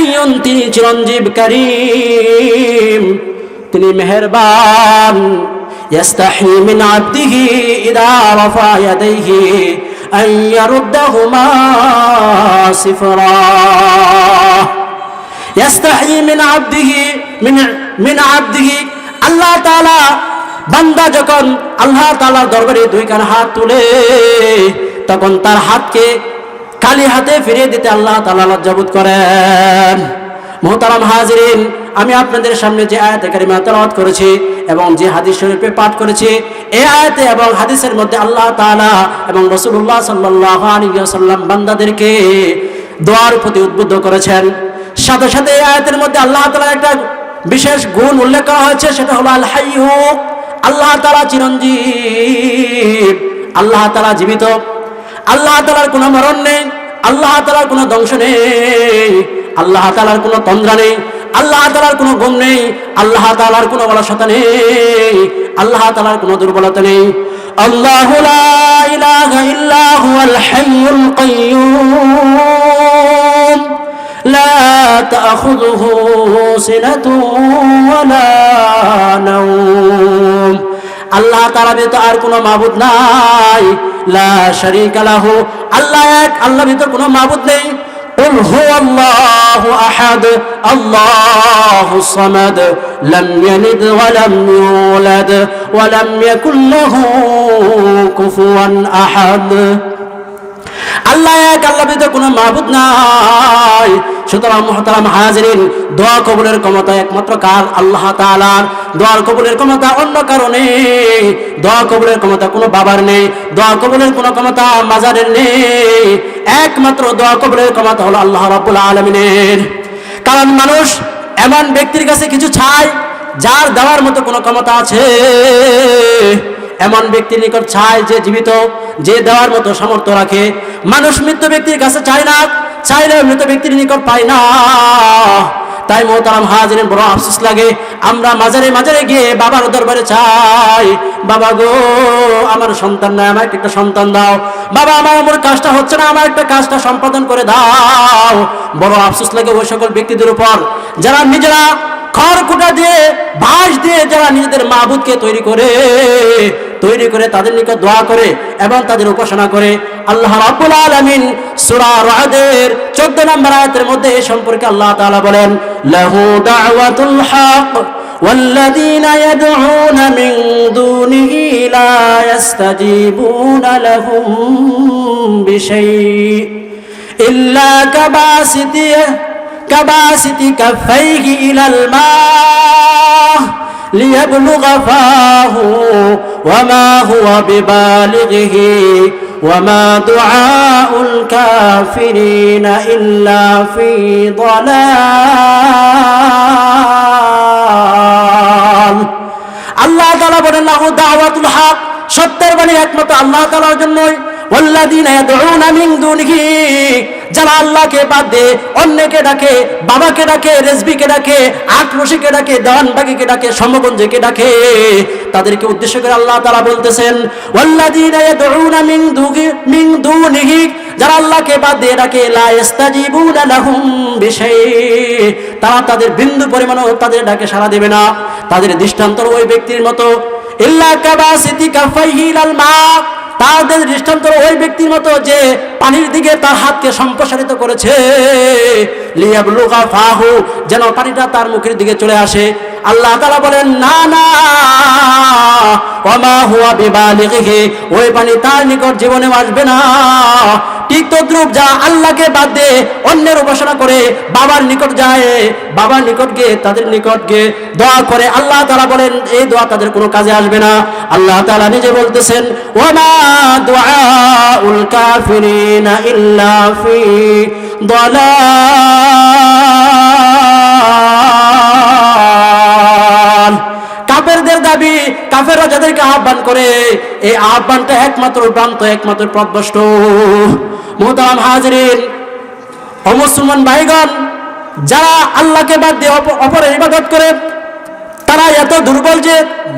হাইয়ুন, তিনি চিরঞ্জীব, কারীম, তিনি মেহেরবান। ইয়াস্তাহি মিন আবদিহি ইযা রাফা ইয়াদাইহি আন ইয়ারুদ্দাহুমা সিফরা। ইয়াস্তাহি মিন আবদিহি মিন আবদিহি, আল্লাহ তাআলা বান্দা যখন আল্লাহ তাআলার দরবারে দুই কান হাত তুলে তখন তার হাতকে খালি হাতে ফিরিয়ে দিতে আল্লাহ তাআলা লজ্জাবোধ করেন। মুহতারাম হাজিরিন, আমি আপনাদের সামনে যে আয়াতে কারিমা তেলাওয়াত করেছি এবং যে হাদিস শরীফে পাঠ করেছি, এই আয়াতে এবং হাদিসের মধ্যে আল্লাহ তাআলা এবং রাসূলুল্লাহ সাল্লাল্লাহু আলাইহি ওয়াসাল্লাম বান্দাদেরকে দোয়ার প্রতি উদ্বুদ্ধ করেছেন। সাথে সাথে এই আয়াতের মধ্যে আল্লাহ তাআলার একটা বিশেষ গুণ উল্লেখ করা হয়েছে, সেটা হলো আল হাইয়্যু। আল্লাহ তাআলা চিরঞ্জীব, আল্লাহ তাআলা জীবিত, আল্লাহ তাআলার কোনো মরণ নেই, আল্লাহ তাআলার কোনো ধ্বংস নেই, আল্লাহ তাআলার কোনো তন্দ্রা নেই, আল্লাহ তাআলার কোনো গুম নেই, আল্লাহ তাআলার কোনো অলসতা নেই, আল্লাহ তাআলার কোনো দুর্বলতা নেই। আল্লাহু লা ইলাহা ইল্লা হুয়াল হাইয়ুল কাইয়্যুম লা তাখুযুহু সিনাতুন ওয়ালা নাওম। আল্লাহ তাআলা ব্যতীত আর কোনো মাবুদ নাই। লা শারীকা লাহু, আল্লাহ এক, আল্লাহ ব্যতীত কোনো মাবুদ নেই। কুল হুয়াল্লাহু আহাদ আল্লাহুস সামাদ লাম ইয়ালিদ ওয়া লাম ইউলাদ ওয়া লাম ইয়াকুল লাহু কুফুয়ান আহাদ। আল্লাহ এক, আল্লাহ ব্যতীত কোনো মাবুদ নাই। সুতরাং মুহতারাম হাজিরিন, দোয়া কবুলের ক্ষমতা একমাত্র কার? আল্লাহ তাআলার। দোয়ার কবুলের ক্ষমতা অন্য কারণে, দোয়া কবুলের ক্ষমতা কোনো বাবার নেই, দোয়া কবুলের কোনো ক্ষমতা মাজারের নেই। একমাত্র দোয়া কবুলের ক্ষমতা হলো আল্লাহ রাব্বুল আলামিনের। কারণ মানুষ এমন ব্যক্তির কাছে কিছু চায় যার দেওয়ার মতো কোনো ক্ষমতা আছে। এমন ব্যক্তির নিকট চায় যে জীবিত, যে দেওয়ার মতো সামর্থ্য রাখে। মানুষ মৃত ব্যক্তির কাছে চায় না, চাইলে মৃত ব্যক্তির নিকট পায় না। তাই মুহতারাম হাজিরিন, বড় আফসোস লাগে, আমরা মাজারে মাজারে গিয়ে বাবার দরবারে চাই, বাবা গো আমার সন্তান নাই, আমার একটা সন্তান দাও, বাবা আমার কাজটা হচ্ছে না, আমার একটা কাজটা সম্পাদন করে দাও। বড় আফসোস লাগে ওই সকল ব্যক্তিদের উপর যারা নিজেরা খড়কুটা দিয়ে, বাঁশ দিয়ে যারা নিজেদের মাবুদকে তৈরি করে তাদের নিকট দোয়া করে এবং তাদের উপাসনা করে। আল্লাহ রাব্বুল আলামিন সূরা রা'দের 14 নম্বর আয়াতের মধ্যে এই সম্পর্কে আল্লাহ তাআলা বলেন, লাহু দাওয়াতুল হক ওয়াল্লাযীনা ইয়াদউনা মিন দুনিহি লা ইস্তাজিবুনা লাহুম বিশাই'in ইল্লা কাবাসিতি কাফাইহি ইলাল মা ليبلغ فاه وما هو ببالغه وما دعاء الكافرين إلا في ضلال। আল্লাহ তাআলা বলেন, লাহু দাওয়াতুল হক, সত্যের বাণী একমাত্র আল্লাহ তাআলার জন্যই। ওয়াল্লাযীনা ইয়াদউনা মিন দুনিহি, যারা আল্লাহকে বাদ দিয়ে অন্যকে ডাকে, বাবাকে ডাকে, রেজবিকে ডাকে, আটরশিকে ডাকে, দেওয়ানবাগিকে ডাকে, সমগঞ্জকে ডাকে, তাদেরকে উদ্দেশ্য করে আল্লাহ তাআলা বলতেছেন, ওয়াল্লাযীনা ইয়াদউনা মিন দুনিহি, যারা আল্লাহকে বাদ দিয়ে ডাকে, লা ইস্তাজিবুনা লাহুম বিশাই'in, তারা তাদের বিন্দু পরিমাণও তাদের ডাকে সাড়া দেবে না। তাদের দৃষ্টান্ত ওই ব্যক্তির মতো, ইল্লা কাবাসিতি কাফাইহি ইলাল মা, তাদের দৃষ্টান্ত ওই ব্যক্তির মতো যে পানির দিকে তার হাতকে সম্প্রসারিত করেছে, লিয়াবলুগা ফাহু, যেন পানিটা তার মুখের দিকে চলে আসে। আল্লাহ তাআলা বলেন, না না, ওয়ামা হুয়া বিবালিগহি, ওই পানি তার নিকট জীবনে আসবে না। ঠিক তদ্রূপ যারা আল্লাহকে বাদ দিয়ে অন্যের উপাসনা করে বাবার নিকট যায়, বাবার নিকট গিয়ে তাদের নিকট গিয়ে দোয়া করে, আল্লাহ তাআলা বলেন এই দোয়া তাদের কোনো কাজে আসবে না। আল্লাহ তাআলা নিজে বলতেছেন, ওয়ামা দুআউল কাফিরিনা ইল্লা ফি দালাল। কাফেরদের দাবি, কাফেররা যাদেরকে আহ্বান করে, এই আহ্বানটা একমাত্র ভ্রান্ত, একমাত্র পথভ্রষ্ট। মুহতারাম হাজিরিন ও মুসলমান ভাইগণ, যারা আল্লাহকে বাদ দিয়ে অপরের ইবাদত করে তারা এত দুর্বল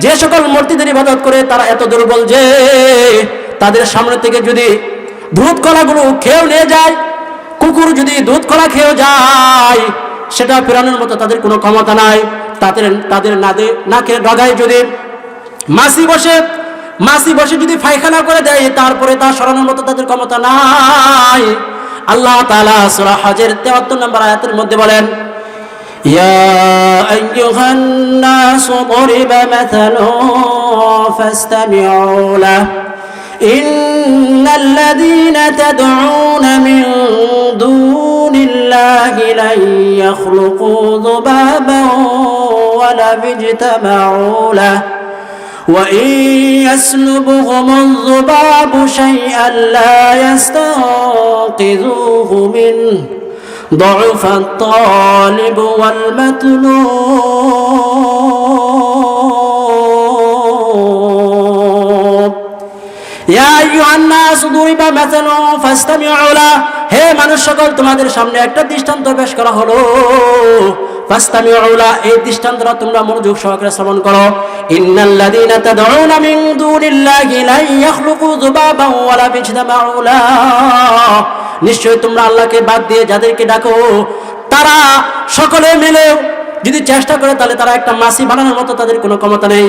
যে সকল মূর্তিদের ইবাদত করে তারা এত দুর্বল যে তাদের সামনে থেকে যদি দুধ কলাগুলো খেয়েও নিয়ে যায়, কুকুর যদি দুধ কলা খেয়েও যায়, সেটা ফেরানোর মতো তাদের কোনো ক্ষমতা নাই। তাদের নাকের ডগায় যদি মাছি বসে যদি পায়খানা করে দেয়, তারপরে তা সরানোর মতো তাদের ক্ষমতা নাই। আল্লাহ তাআলা সূরা হজের 73 নম্বর আয়াতের মধ্যে বলেন, ইয়া আইয়ুহান নাসু দরিবা মাসালুন ফাসতামিউ লাহু ইন্নাল্লাযীনা তাদউনা মিন দুনিল্লাহি লা ইয়াখলুকু যুবাবান ওয়া লা ইজতামাউ লাহু وإن يسلبهم الذباب شيئا لا يستنقذوه منه ضعف الطالب والمطلوب يا أيها الناس ضرب مثل فاستمعوا له হে মানুষ সকল, তোমাদের সামনে একটা দৃষ্টান্ত পেশ করা হলো। ফাস্তামিউ লা, এই দৃষ্টান্তটা তোমরা মনোযোগ সহকারে শ্রবণ করো। ইন্নাল্লাযীনা তাদউনা মিন দুনিল্লাহি লা ইয়াখলুকু যুবাবান ওয়া লা ইয়াজতামাউ লাহু, নিশ্চয় তোমরা আল্লাহকে বাদ দিয়ে যাদেরকে ডাকো, তারা সকলে মিলে যদি চেষ্টা করে তাহলে তারা একটা মাছি বানানোর মতো তাদের কোনো ক্ষমতা নেই।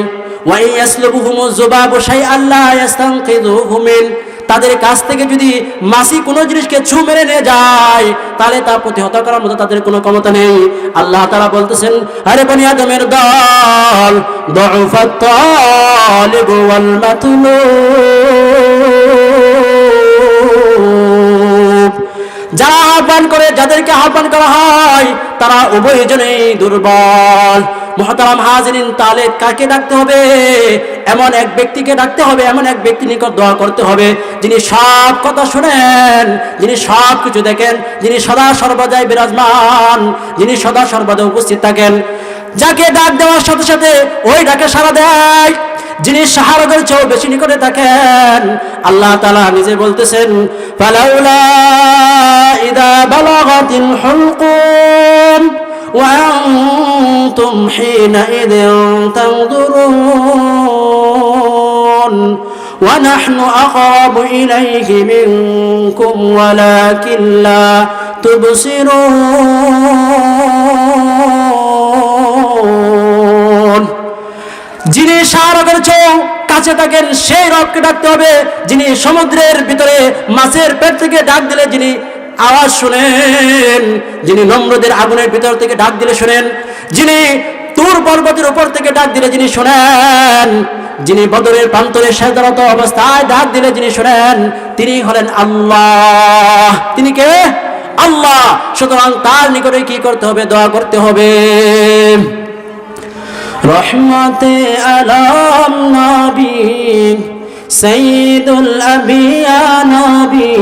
ওয়া ইয়াসলুবুহুমুজ যুবাবু শাইআন লা ইয়াস্তানকিযুহু মিন, তাদের কাছ থেকে যদি মাছি কোনো জিনিসকে ছু মেরে নিয়ে যায় তাহলে তা প্রতিহত করার মতো তাদের কোনো ক্ষমতা নেই। আল্লাহ তাআলা বলতেছেন, আরে বনি আদমের দল, দুউফাত তালিব ওয়াল মাতলুব, যারা আহ্বান করে, যাদেরকে আহ্বান করা হয় তারা উভয়জনেই দুর্বল। মুহতারাম হাজিরিন, তাহলে কাকে ডাকতে হবে? এমন এক ব্যক্তিকে ডাকতে হবে, এমন এক ব্যক্তির নিকট দোয়া করতে হবে যিনি সব কথা শুনেন, যিনি সব কিছু দেখেন, যিনি সদা সর্বদাই বিরাজমান, যিনি সদা সর্বদা উপস্থিত থাকেন, যাকে ডাক দেওয়ার সাথে সাথে ওই ডাকে সাড়া দেয়, যিনি সাহায্যের চেয়েও বেশি নিকটে থাকেন। আল্লাহ তাআলা নিজে বলতেছেন, ফালাউলা ইযা বালাগাতিল হুলকুম ওয়া আনতুম হিনাইযিন তানজুরুন ওয়া নাহনু আকারাবু ইলাইহি মিনকুম ওয়ালাকিন লা তুবসিরুন। যিনি সাগরের চেয়েও কাছে থাকেন সেই রবকে ডাকতে হবে, যিনি সমুদ্রের ভিতরে মাছের পেট থেকে ডাক দিলে যিনি আওয়াজ শুনেন, যিনি নমরুদের আগুনের ভিতর থেকে ডাক দিলে শুনেন, যিনি তুর পর্বতের উপর থেকে ডাক দিলে যিনি শুনেন, যিনি বদরের প্রান্তরে সেজদারত অবস্থায় ডাক দিলে যিনি শুনেন, তিনি হলেন আল্লাহ। তিনি কে? আল্লাহ। সুতরাং তার নিকটে কি করতে হবে? দোয়া করতে হবে। রহমতে আলম নবী সৈয়দুল আম্বিয়া নবী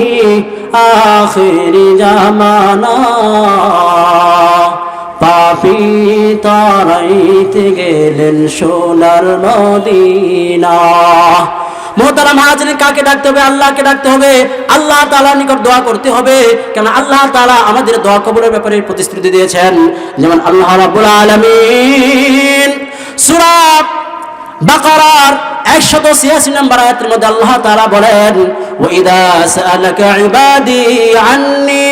আখিরি জামানা, পাপী তারাইতে গেলেন সোনার মদিনা। মুহতারাম হাজিরিন, কাকে ডাকতে হবে? আল্লাহকে ডাকতে হবে। আল্লাহ তাআলার নিকট দোয়া করতে হবে, কারণ আল্লাহ তাআলা আমাদের দোয়া কবুলের ব্যাপারে প্রতিশ্রুতি দিয়েছেন। যেমন আল্লাহ রাব্বুল আলামিন সূরা বাকারার 186 নম্বর আয়াতের মধ্যে আল্লাহ তাআলা বলেন, ওয়া ইযা সাআলাকা ইবাদি আন্নী,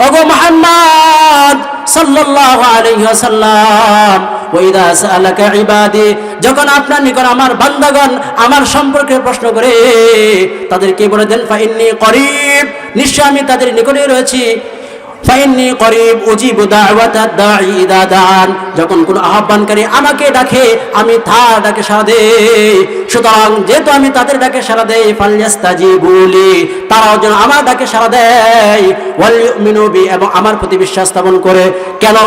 ওগো মুহাম্মদ সাল্লাল্লাহু আলাইহি ওয়াসাল্লাম, ওয়া ইযা সাআলাকা ইবাদি, যখন আপনার নিকট আমার বান্দাগণ আমার সম্পর্কে প্রশ্ন করে তাদেরকে বলে দেন, ফা ইন্নী করিব, নিশ্চয় আমি তাদের নিকটে রয়েছি। ফাইন্নী করিব উজিবু দাওয়াতাদ দাঈ ইযা দাআন, যখন কোন আহ্বানকারী আমাকে ডাকে আমি তার ডাকে সাড়া দেই। সুতরাং যেহেতু আমি তাদের ডাকে সাড়া দেই, ফালইস্তাজিবু লি, তারাও যেন আমার ডাকে সাড়া দেয়, ওয়াল ইউমিনু বি, এবং আমার প্রতি বিশ্বাস স্থাপন করে। কেন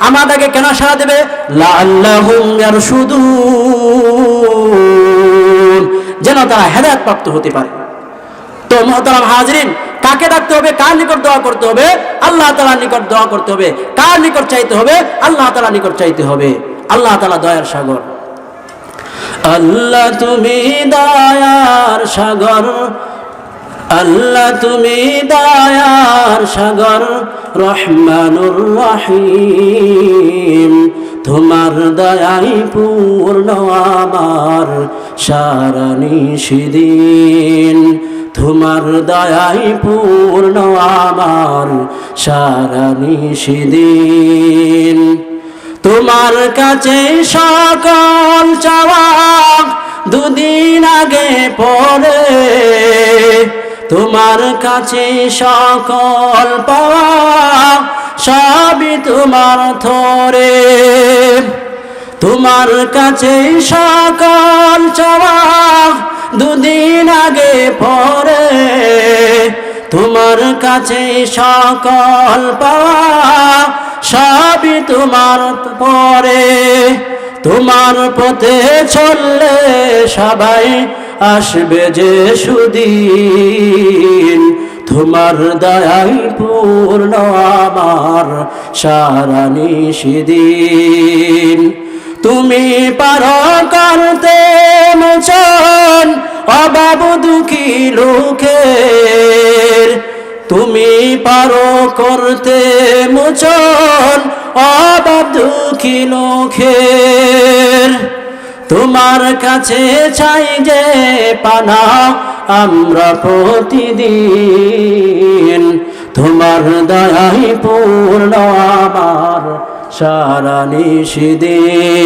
আমার ডাকে কেন সাড়া দেবে? লাআল্লাহুম ইয়ারশুদুন, যেন তারা হেদায়েত প্রাপ্ত হতে পারে। তো মুহতারাম হাজিরিন, কাকে ডাকতে হবে? কার নিকট দোয়া করতে হবে? আল্লাহ তাআলার নিকট দোয়া করতে হবে। কার নিকট চাইতে হবে? আল্লাহ তাআলার নিকট চাইতে হবে। আল্লাহ তাআলা দয়ার সাগর। আল্লাহ তুমি দয়ার সাগর, আল্লাহ তুমি দয়ার সাগর, রহমানুর রহিম, তোমার দয়াই পূর্ণ আমার সারা নিশিদিন। তোমার দয়াই পূর্ণ আমার সারা নিশিদিন। তোমার কাছে সকল চাওয়া দুদিন আগে পরে, তোমার কাছে সকল পাওয়া সবই তোমার থরে। তোমার কাছে সকল চাওয়া দুদিন আগে পরে, তোমার কাছে সকল পাওয়া সবই তোমার পরে। তোমার পথে চললে সবাই আসবে যে সুদিন, তোমার দয়াই পূর্ণ আমার সারা নিশিদিন। তুমি পারো করতে মোচন অভাব দুঃখী লোকের, তুমি পারো করতে মোচন অভাব দুঃখী লোকের। তোমার কাছে চাই যে পানা আমরা প্রতিদিন, তোমার দয়াই পূর্ণ আমার সারা নিশিদিন।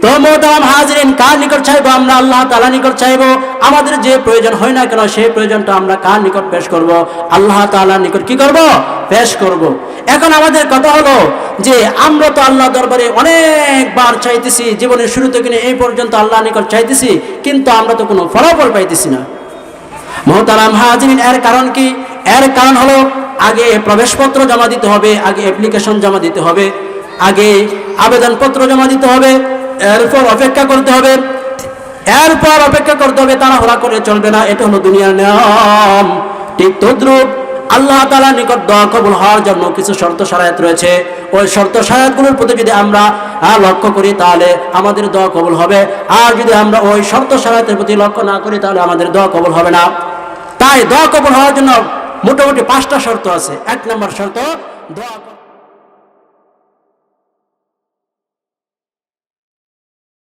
তো মোহতারাম হাজরিন, কার নিকট চাইবো আমরা? আল্লাহ তাআলা নিকট চাইবো। আমাদের যে প্রয়োজন হয় না কেন সেই প্রয়োজনটা আমরা কার নিকট পেশ করব? আল্লাহ তাআলার নিকট কি করব? পেশ করব। এখন আমাদের কথা হলো যে আমরা তো আল্লাহ দরবারে অনেকবার চাইতেছি, জীবনের শুরু থেকে এই পর্যন্ত আল্লাহ নিকট চাইতেছি, কিন্তু আমরা তো কোনো ফলাফল পাইতেছি না। মোহতারাম হাজরিন, এর কারণ কি? এর কারণ হলো আগে প্রবেশপত্র জমা দিতে হবে, আগে অ্যাপ্লিকেশন জমা দিতে হবে, আগে আবেদনপত্র জমা দিতে হবে, এরপর অপেক্ষা করতে হবে, এরপর অপেক্ষা করতে হবে। তাড়াহুড়া করে চলবে না, এটা হলো দুনিয়ার নিয়ম। ঠিক তদ্রূপ আল্লাহ তাআলার নিকট দোয়া কবুল হওয়ার জন্য কিছু শর্ত শারায়াত রয়েছে। ওই শর্ত শারায়াতগুলোর প্রতি যদি আমরা লক্ষ্য করি তাহলে আমাদের দোয়া কবুল হবে, আর যদি আমরা ওই শর্ত শারায়াতের প্রতি লক্ষ্য না করি তাহলে আমাদের দোয়া কবুল হবে না। তাই দোয়া কবুল হওয়ার জন্য মোটামুটি 5টা শর্ত আছে। 1 নম্বর শর্ত, দোয়া